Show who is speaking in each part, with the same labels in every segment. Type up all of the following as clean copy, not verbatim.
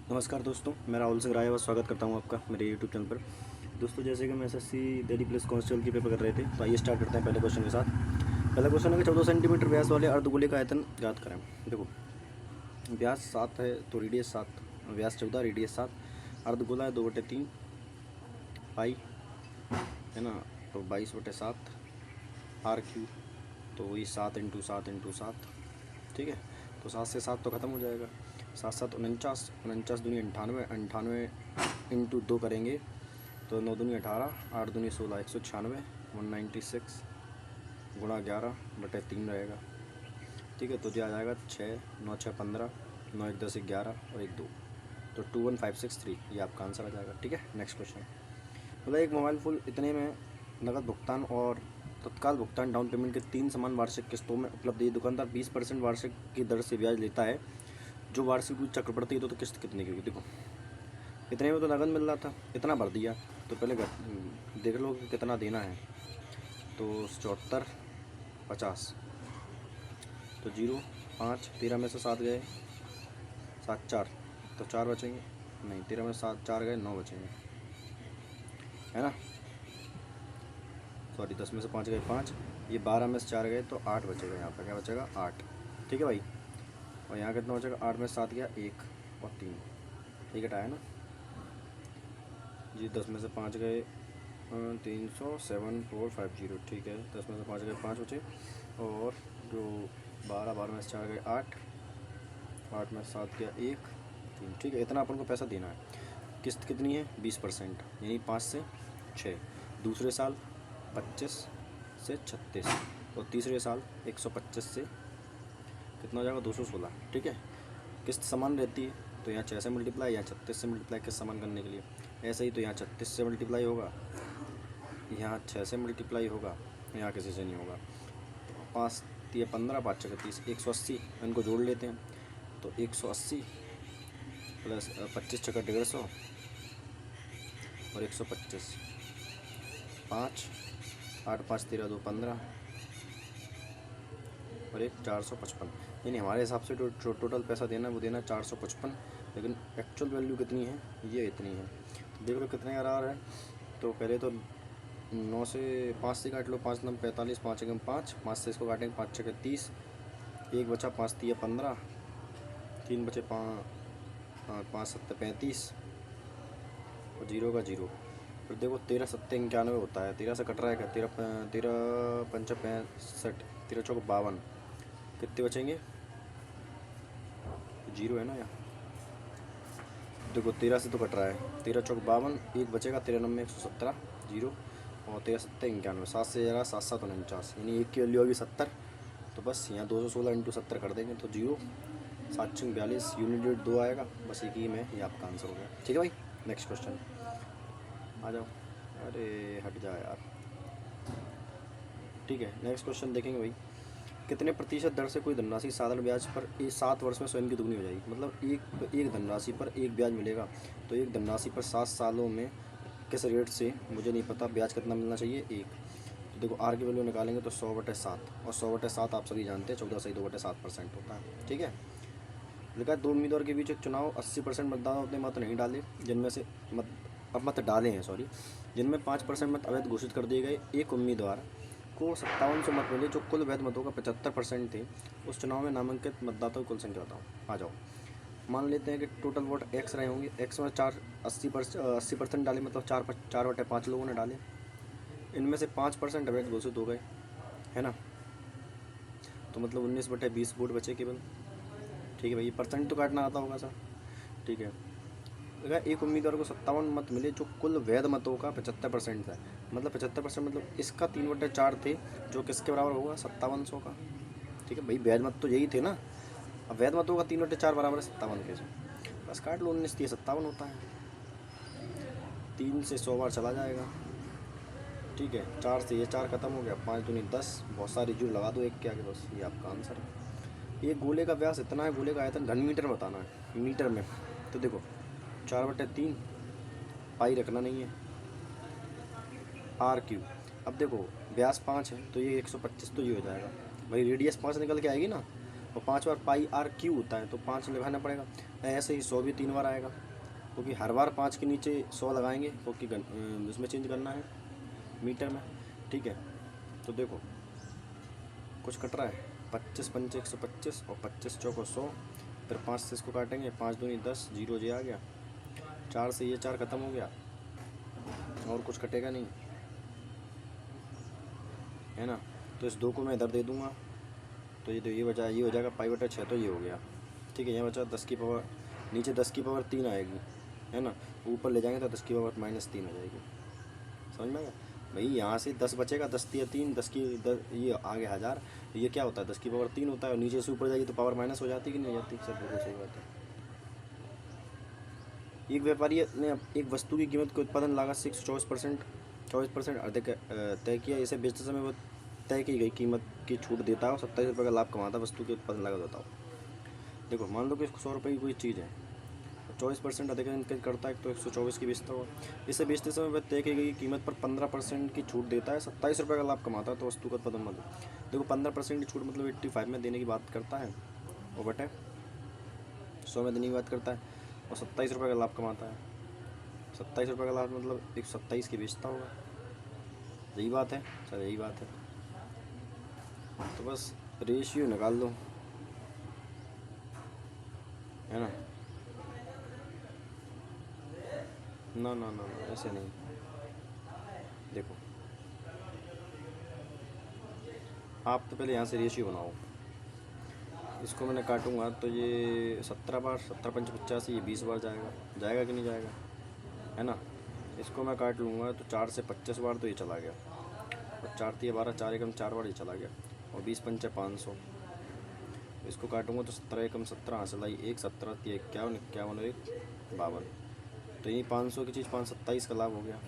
Speaker 1: नमस्कार दोस्तों, मैं राहुल सिंह राय स्वागत करता हूं आपका मेरे यूट्यूब चैनल पर। दोस्तों, जैसे कि हम एसएससी दिल्ली पुलिस कांस्टेबल की पेपर कर रहे थे, तो आइए स्टार्ट करते हैं पहले क्वेश्चन के साथ। पहला क्वेश्चन है कि 14 सेंटीमीटर व्यास वाले अर्धगोले का आयतन ज्ञात करें। देखो, व्यास 7 है तो रेडियस 7, व्यास 14, रेडियस 7, अर्धगोला है 2/3 पाई, है ना, तो 22/7 RQ, तो वही 7 × 7 × 7, ठीक है। तो 7 से 7 तो ख़त्म हो जाएगा, 7 × 7 49, 49 दूनी 98, 98 × 2 करेंगे तो 9 दूनी 18, 8 दूनी 16, 196, 196 गुणा 11/3 रहेगा, ठीक है। तो जो आ जाएगा 6, 9 6 15, 9 1 10 11 और 1 2, तो 21563 ये आपका आंसर आ जाएगा, ठीक है। नेक्स्ट क्वेश्चन, मतलब एक मोबाइल फ़ोन इतने में नकद भुगतान और तत्काल भुगतान डाउन पेमेंट के 3 समान वार्षिक किस्तों में उपलब्ध है। दुकानदार 20% वार्षिक की दर से ब्याज लेता है, जो वार्षिक चक्रवृद्धि तो किस्त कितने की होगी। देखो, इतने में तो नगद मिल रहा था, इतना भर दिया, तो पहले देख लो कि कितना देना है। तो 74 50, तो 0 5, 13 में से 7 गए, 7 4, तो 4 बचेंगे, नहीं 13 में 7 4 गए, 9 बचेंगे, है ना। सॉरी, 10 में से 5 गए 5, ये 12 में से 4 गए तो 8 बचेगा। यहाँ पर क्या बचेगा 8, ठीक है भाई। और यहाँ कितना बचेगा, 8 में से 7 गया 1 और 3, ठीक है, ना जी। 10 में से 5 गए 300, 7450, ठीक है। 10 में से 5 गए 5 बचे, और जो 12 में से 4 गए 8, 8 में से 7 गया 1 3, ठीक है। इतना अपन को पैसा देना है। किस्त कितनी है 20%, यानी 5 से 6, दूसरे साल 25 से 36, और तीसरे साल 125 से कितना हो जाएगा 216, ठीक है। किस्त समान रहती है, तो यहाँ 6 से मल्टीप्लाई, यहाँ 36 से मल्टीप्लाई किस्त समान करने के लिए। ऐसे ही तो यहाँ 36 से मल्टीप्लाई होगा, यहाँ 6 से मल्टीप्लाई होगा, यहाँ किसी से नहीं होगा। 5 3 15, 5 6 30, 180, इनको जोड़ लेते हैं। तो 180 प्लस 25 6 150 और 125, 5 8 5 13 2 15 और एक 455, यानी हमारे हिसाब से टोटल पैसा देना है वो देना 455, लेकिन एक्चुअल वैल्यू कितनी है, ये इतनी है। तो देख लो कितने का आ रहा है। तो पहले तो 9 से 5 से काट लो, 5 9 45, 5 1 5, 5 से इसको काटेंगे 5 6 30, 1 बचा, 5 3 15, 3 बचे, 5 7 35 और 0 का 0। फिर देखो 13 7 91 होता है, 13 से कट रहा है क्या, 13 13 5 65, 13 चौक 52, कितने बचेंगे, 0 है ना यहाँ। देखो 13 से तो कट रहा है, 13 चौक 52, 1 बचेगा, 13 9 117 0, और 13 7 91, 7 से जरा 7 7 49, यानी 1 की वैल्यू होगी 70। तो बस यहाँ 216 × 70 कर देंगे तो 0 7 6 42, यूनिट रेट 2 आएगा, बस एक ही में ये आपका आंसर हो गया, ठीक है भाई। नेक्स्ट क्वेश्चन आ जाओ, अरे हट जा यार, ठीक है। नेक्स्ट क्वेश्चन देखेंगे भाई, कितने प्रतिशत दर से कोई धनराशि साधारण ब्याज पर 7 वर्ष में स्वयं की दुगनी हो जाएगी। मतलब एक धनराशि पर एक ब्याज मिलेगा, तो एक धनराशि पर 7 सालों में किस रेट से, मुझे नहीं पता, ब्याज कितना मिलना चाहिए 1। तो देखो आर की वैल्यू निकालेंगे तो 100/7, और 100/7 आप सभी जानते हैं 14 सही 2/7% होता है, ठीक है। लिखा है 2 उम्मीदवार के बीच एक चुनाव, 80% मतदाता अपने मत नहीं डाले, जिनमें से मत डाले हैं, सॉरी, जिनमें 5% मत अवैध घोषित कर दिए गए। एक उम्मीदवार को 5700 मत मिले, जो कुल वैध मतों का 75% थे। उस चुनाव में नामांकित मतदाताओं की कुल संख्या बताओ। आ जाओ, मान लेते हैं कि टोटल वोट एक्स रहे होंगे, एक्स में 80% डाले, मतलब 4/5 लोगों ने डाले। इनमें से 5% अवैध घोषित हो गए, है ना, तो मतलब 19/20 वोट बचे केवल, ठीक है भाई। परसेंट तो काटना आता होगा सर, ठीक है। अगर एक उम्मीदवार को 57 मत मिले, जो कुल वैध मतों का 75% था, मतलब 75% मतलब इसका 3/4 थे, जो किसके बराबर होगा 5700 का, ठीक है भाई। वैध मत तो यही थे ना, अब वैध मतों का 3/4 बराबर है 57 के, बस काट लो, 19 3 57 होता है, 3 से 100 बार चला जाएगा, ठीक है। 4 से ये 4 खत्म हो गया, 5 दूनी 10, बहुत सारी जूर लगा दो एक के आगे, बस ये आपका आंसर है। एक गोले का व्यास इतना है, गोले का आयतन घन मीटर में बताना है, मीटर में। तो देखो 4/3 पाई रखना नहीं है, RQ। अब देखो व्यास 5 है तो ये 125, तो ये हो जाएगा भाई, रेडियस 5 निकल के आएगी ना, और 5 बार पाई आर क्यू होता है तो 5 लगाना पड़ेगा। ऐसे ही 100 भी 3 बार आएगा, क्योंकि हर बार 5 के नीचे 100 लगाएंगे, क्योंकि उसमें चेंज करना है मीटर में। ठीक है, तो देखो कुछ कट रहा है, 25 पंचे 125 और 25 चौको 100, फिर 5 से इसको काटेंगे, 5 दूनी 10, जीरो जे आ गया, 4 से ये 4 ख़त्म हो गया, और कुछ कटेगा नहीं, है ना। तो इस 2 को मैं इधर दे दूँगा, तो ये बचा, ये हो जाएगा पाई बटा 6, तो ये हो गया। ठीक है, यहाँ बचा 10 की पावर, नीचे 10 की पावर 3 आएगी, है ना, ऊपर ले जाएंगे तो 10 की पावर -3 हो जाएगी। समझ में आएगा भाई, यहाँ से 10 बचेगा, 10 तिया 3, 10 की 10, ये आगे 1000, ये क्या होता है 10 की पावर 3 होता है, और नीचे से ऊपर जाएगी तो पावर माइनस हो जाती कि नहीं हो जाती। सब बिल्कुल सही बात है। एक व्यापारी ने एक वस्तु की कीमत के उत्पादन लागत से 24% अधिक तय किया। इसे बेचते समय वो तय की गई कीमत की छूट देता है और 27 रुपये का लाभ कमाता है। वस्तु की उत्पादन लागत बताओ। देखो मान लो कि 100 रुपये की कोई चीज़ है, 24% अधिक करता है तो 124 की बेचता हुआ। इसे बेचते समय वह तय की गई कीमत पर 15% की छूट देता है, 27 रुपये का लाभ कमाता है, तो वस्तु का उत्पादन मतलब देखो 15% की छूट मतलब 85 में देने की बात करता है, वो बटे 100 में देने की बात करता है, और 27 रुपये का लाभ कमाता है। 27 रुपये का लाभ मतलब 127 की बेचता होगा। यही बात है सर, यही बात है। तो बस रेशियो निकाल दो, है ना। ना ना ना ना ऐसे नहीं। देखो आप तो पहले यहाँ से रेशियो बनाओ। इसको मैंने काटूंगा तो ये 17 बार, 17 पंच 85, ये 20 बार जाएगा, जाएगा कि नहीं जाएगा, है ना। इसको मैं काट लूँगा तो 4 से 25 बार तो ये चला गया, और 4 तिया 12, 4 एकम 4 बार ये चला गया, और 20 पंचे 500। इसको काटूंगा तो 17 एकम 17 हासिल आई 1, 17 तिया 51, 51 और 1 52। तो यही 500 की चीज़ 527 का लाभ हो गया,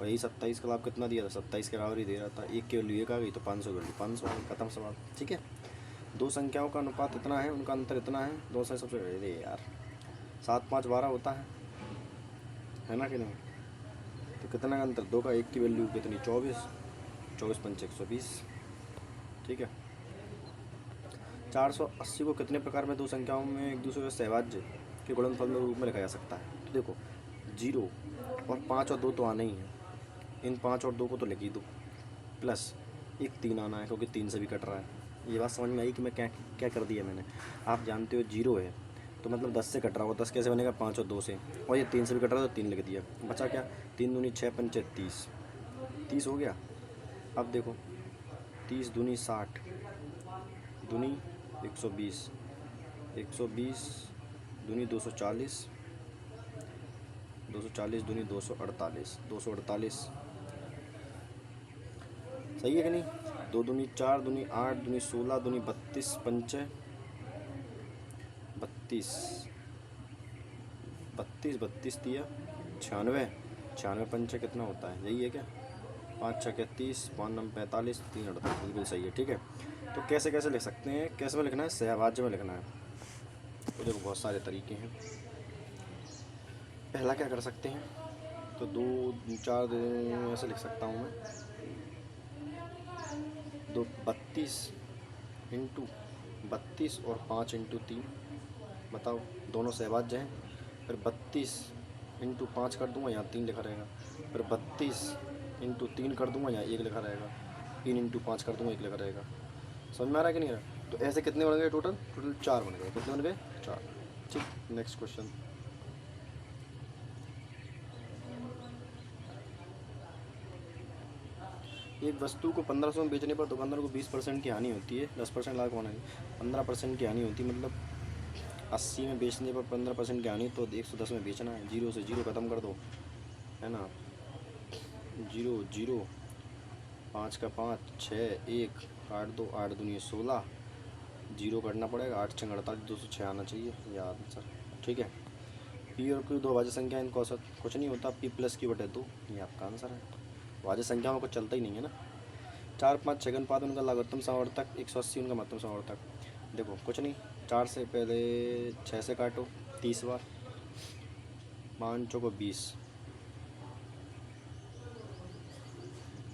Speaker 1: और यही 27 का लाभ कितना दिया था, 27 के बराबर ही दे रहा था। एक की वैल्यू 1 आ गई तो 500 की वैल्यू 500 खत्म सवाल। ठीक है, दो संख्याओं का अनुपात इतना है, उनका अंतर इतना है, दो से सबसे अरे यार 7 5 12 होता है ना कि नहीं। तो कितना का अंतर, दो का, एक की वैल्यू कितनी 24, 24 पंचे 120। ठीक है, 480 को कितने प्रकार में दो संख्याओं में एक दूसरे के सहभाज्य के गुणनफल में रूप में लिखा जा सकता है। तो देखो 0 और 5 और 2 तो आना ही है, इन 5 और 2 को तो लिख ही दो, प्लस एक 3 आना है क्योंकि 3 से भी कट रहा है। ये बात समझ में आई कि मैं क्या क्या कर दिया मैंने। आप जानते हो 0 है तो मतलब 10 से कट रहा होगा, 10 कैसे बनेगा 5 और 2 से, और ये 3 से भी कट रहा है तो 3 लिख दिया, बचा क्या 3 दूनी 6 पंचे 30, 30 हो गया। अब देखो 30 दूनी 60, दूनी 120, 120 दूनी 240, 240 दूनी 248, 248 सही है कि नहीं। 2 दूनी 4, दूनी 8, दूनी 16, दूनी 32 पंचे 32, 32 32 दिया 96, 96 पंचे कितना होता है, यही है क्या, 5 6 30, 5 9 45, 3 38, बिल्कुल सही है। ठीक है, तो कैसे कैसे लिख सकते हैं, कैसे में लिखना है, सहभाज्य में लिखना है। तो देखो बहुत सारे तरीके हैं। पहला क्या कर सकते हैं, तो 2 4 ऐसे लिख सकता हूँ मैं, 32 इंटू 32 और 5 इंटू 3, बताओ दोनों सहभाज्य हैं। फिर 32 इंटू 5 कर दूंगा, यहाँ 3 लिखा रहेगा, फिर 32 इंटू 3 कर दूंगा, यहाँ 1 लिखा रहेगा, 3 इंटू 5 कर दूंगा, 1 लिखा रहेगा। समझ में आ रहा है कि नहीं आ रहा। तो ऐसे कितने बन गए टोटल 4 बन गए, कितने बन गए 4। ठीक, नेक्स्ट क्वेश्चन। एक वस्तु को 1500 में बेचने पर दुकानदार को 20% की हानि होती है, 10% लाभ होना है, 15% की हानि होती है, मतलब 80 में बेचने पर 15% की हानि, तो 110 में बेचना है। 0 से 0 ख़त्म कर दो, है ना, 0 0, 5 का 5, 6 1, 8 2, 8 दूनी 16, 0 करना पड़ेगा, 8 6 48, 206 आना चाहिए ये आंसर। ठीक है, पी और क्यू दो भाज्य संख्या, इनका औसत कुछ नहीं होता, पी प्लस क्यू बटे 2, ये आपका आंसर है। भाज्य संख्याओं में कुछ चलता ही नहीं है ना। 4 5 6 अनुपात उनका लघुत्तम समवर्तक, 180 उनका महत्तम समवर्तक। देखो कुछ नहीं, 4 से पहले 6 से काटो 30 बार, 5 चौको 20,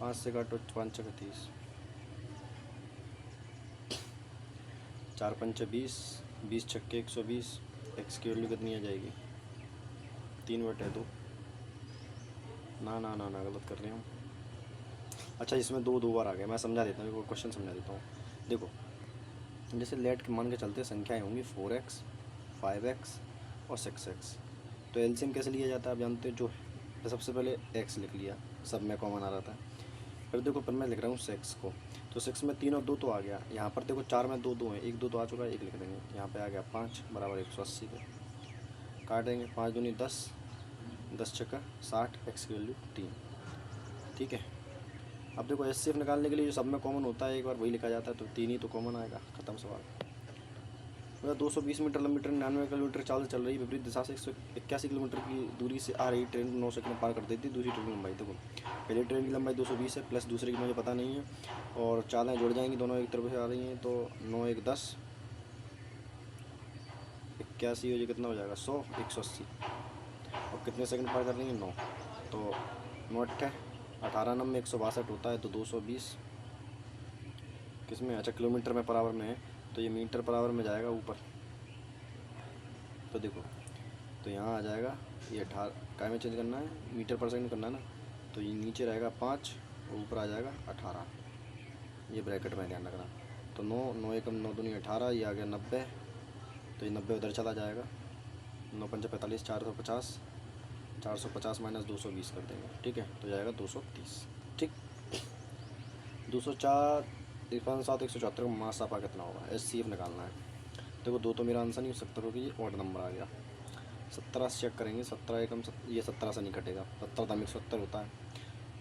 Speaker 1: 5 से काटो 5 चौको 30, चार पंचे 20, 20 छक्के 120। एक्स की वैल्यू कितनी आ जाएगी? 3/2। ना ना ना ना, गलत कर रहे हैं हम। अच्छा, इसमें दो दो बार आ गया, मैं समझा देता हूँ, क्वेश्चन समझा देता हूँ। देखो, जैसे लेट के मान के चलते संख्याएँ होंगी 4x, 5x और 6x। तो एलसीएम कैसे लिया जाता है आप जानते हो, जो सबसे पहले x लिख लिया, सब में कॉमन आ रहा था। फिर देखो, पर मैं लिख रहा हूँ 6 को, तो 6 में 3 और 2 तो आ गया। यहाँ पर देखो 4 में 2 2 है, 1 2 तो आ चुका है, 1 लिख देंगे। यहाँ पे आ गया 5 बराबर 180 पे काटेंगे। 5 दूनी 10, 10 छक्का 60, एक्स की वैल्यू 3। ठीक है। अब देखो एचसीएफ निकालने के लिए जो सब में कॉमन होता है एक बार वही लिखा जाता है, तो 3 ही तो कॉमन आएगा, ख़त्म सवाल। मतलब 220 मीटर लंबी ट्रेन 99 किलोमीटर चाल से चल रही, विपरीत दिशा से 181 किलोमीटर की दूरी से आ रही ट्रेन 9 सेकंड में पार कर देती है दूसरी ट्रेन की लंबाई। देखो, पहली ट्रेन की लंबाई 220 है, प्लस दूसरे की मुझे पता नहीं है, और चालें जुड़ जाएंगी, दोनों एक तरफ से आ रही हैं, तो 9 1 10, 81 हो जाए कितना हो जाएगा 100, 180। और कितने सेकंड पार कर रही है 9, तो 9 8 18 नंबर 162 होता है, तो 220 किस में, अच्छा किलोमीटर में पर आवर में है, तो ये मीटर पर आवर में जाएगा ऊपर। तो देखो, तो यहाँ आ जाएगा ये 18, टाइम में चेंज करना है, मीटर पर सेकंड करना है ना, तो ये नीचे रहेगा 5 और ऊपर आ जाएगा 18, ये ब्रैकेट में ध्यान रखना। तो 9 9 एकम 9 दूनी 18, ये आ गया 90, तो ये 90 उधर चला जाएगा। 9 पंचे 45, 450, 450 माइनस 220 कर देंगे। ठीक है, तो जाएगा 230। ठीक, 204 7 174 का मासापा कितना होगा, एचसीएफ निकालना है। देखो, दो तो मेरा आंसर नहीं हो सकता क्योंकि ये ऑड नंबर आ गया। 17 से चेक करेंगे, 17 एकम ये 17 से नहीं कटेगा, 17 दाम 170 होता है।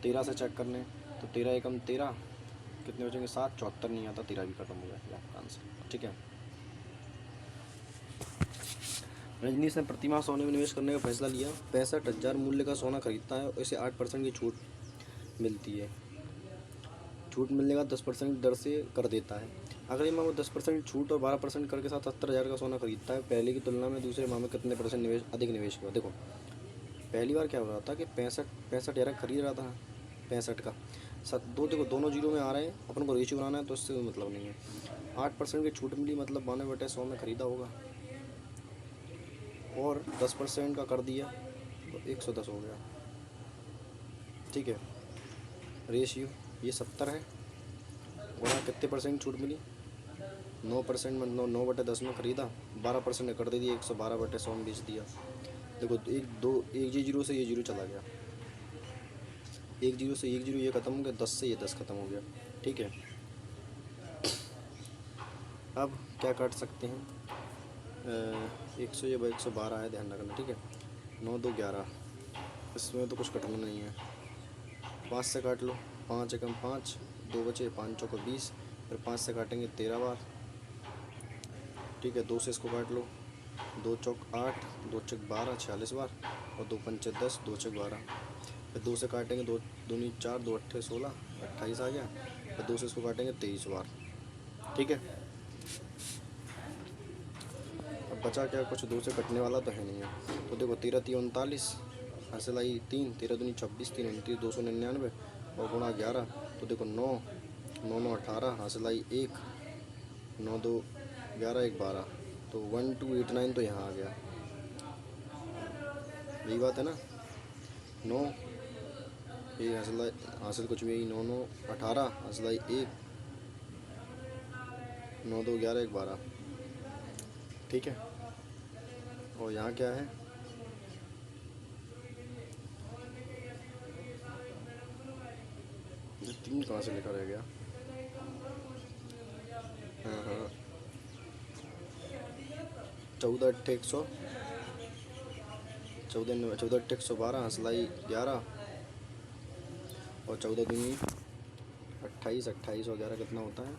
Speaker 1: 13 से चेक करने, तो 13 एकम 13 कितने बचेंगे 7, 74 नहीं आता, 13 भी खत्म हो गया, ये आपका आंसर। ठीक है। रजनीश ने प्रतिमाह सोने में निवेश करने का फैसला लिया। 65,000 मूल्य का सोना खरीदता है और इसे 8% की छूट मिलती है। छूट मिलने का 10% दर से कर देता है। अगर ये माह में 10% छूट और 12% कर के साथ 70,000 का सोना खरीदता है, पहले की तुलना में दूसरे माह में कितने % निवेश अधिक निवेश हुआ? देखो, पहली बार क्या हो रहा था कि 65,000 खरीद रहा था, 65 का दो, देखो दोनों जीरो में आ रहे हैं, अपन को रेशियो बनाना है, तो इससे कोई मतलब नहीं है। 8% की छूट मिली, मतलब 92/100 में ख़रीदा होगा, और 10% का कर दिया तो 110 हो गया। ठीक है, रेशियो ये 70 है, और यहाँ कितने % छूट मिली, 9% में 9/10 में ख़रीदा, 12% कर दे दिया, 112/100 में बेच दिया। देखो, एक जीरो से ये जीरो चला गया, एक जीरो से एक जीरो ये ख़त्म हो गया, 10 से ये 10 ख़त्म हो गया। ठीक है, अब क्या काट सकते हैं, 100 ये 112 है, ध्यान रखना। ठीक है, 9 2 11, इसमें तो कुछ कटना नहीं है, 5 से काट लो, 5 एकम 5, 2 बचे, 5 चौको 20, फिर 5 से काटेंगे 13 बार। ठीक है, 2 से इसको काट लो, 2 चौक 8, 2 चौक 12, 46 बार, और 2 पंचे 10, 2 चौक 12। फिर 2 से काटेंगे, 2 दूनी 4, 2 अट्ठे 16, 28 आ गया। फिर 2 से इसको काटेंगे 23 बार। ठीक है, अब बचा क्या, कुछ 2 से कटने वाला तो है नहीं है। तो देखो, 13 3 39, हासिल आई 3, 13 दूनी 26, 3 29, 299 और गुणा 11, तो देखो 9 9 9 18, हासिल आई 1, 9 2 11 1 12, तो 1289 तो यहाँ आ गया, यही बात है ना। 9 ये हासिल कुछ भी 9 9 18, हासिल आई 1, 9 2 11 1 12। ठीक है, और यहाँ क्या है, ये 3 कहाँ से लिखा रह गया, हाँ हाँ, 14 अट्ठे 100, 14 अट्ठे 112, हंसलाई 11, और 14 दूनी 28, 28 और 11 कितना होता है,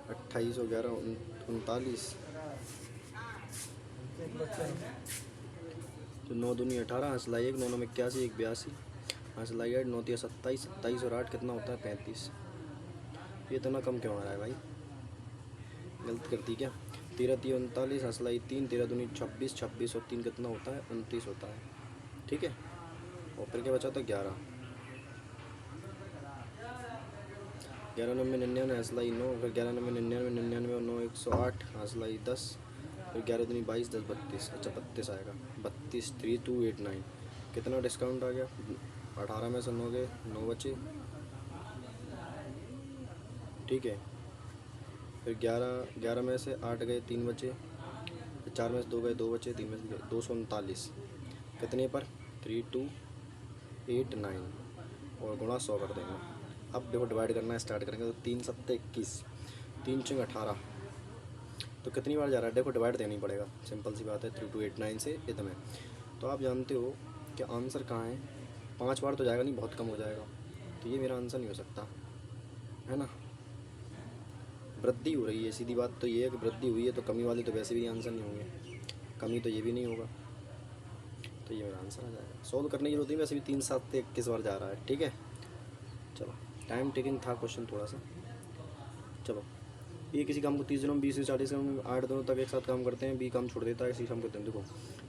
Speaker 1: 28 और 11 39, तो 9 दूनी 18, हंसलाई 1, 9 9 81, 1 82, हंसलाई 8, 9 3 27, 27 और 8 कितना होता है 35। ये इतना कम क्यों आ रहा है भाई, गलत करती क्या। 13 3 39, हंसलाई 3, 13 दूनी 26, 26 और 3 कितना होता है 29 होता है। ठीक है, और फिर क्या बचा था 11। 11 9 99 हंसलाई 9, फिर 11 9 99 99 9 108 हंसलाई 10, फिर 11 दूनी 22 10 32, अच्छा 32 आएगा। 32 3289। कितना डिस्काउंट आ गया? 18 में से 9 गए, 9 बचे, ठीक है। फिर 11 में से 8 गए, 3 बचे, फिर 4 में से 2 गए, 2 बचे, 3 में से गए 239। कितने पर? 3289 और गुणा 100 कर देंगे। अब देखो डिवाइड करना स्टार्ट करेंगे तो 3 7 21, 3 6 18, तो कितनी बार जा रहा है? देखो डिवाइड देनी पड़ेगा, सिंपल सी बात है। 3289 से इतने, तो आप जानते हो कि आंसर कहाँ है। 5 बार तो जाएगा नहीं, बहुत कम हो जाएगा, तो ये मेरा आंसर नहीं हो सकता, है ना। वृद्धि हो रही है, सीधी बात तो ये है कि वृद्धि हुई है, तो कमी वाले तो वैसे भी आंसर नहीं होंगे, कमी तो ये भी नहीं होगा, तो ये मेरा आंसर आ जाएगा। सॉल्व करने की जरूरत नहीं, वैसे भी 3 7 21 बार जा रहा है, ठीक है। चलो टाइम टेकिंग था क्वेश्चन थोड़ा सा। चलो, ये किसी काम को 30 दिनों में 20 से 40 दिनों 8 दिनों तक एक साथ काम करते हैं, बी काम छोड़ देता है, इसी काम करते हैं। देखो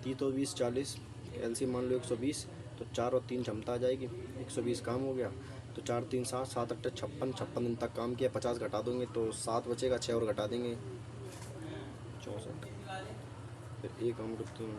Speaker 1: 30 और 20 40, एलसीएम मान लो 120, तो 4 और 3 क्षमता आ जाएगी, 120 काम हो गया, तो 4 3 7 7 8 56, 56 दिन तक काम किया, 50 घटा दोगे तो 7 बचेगा, 6 और घटा देंगे 64, फिर एक काम करते हैं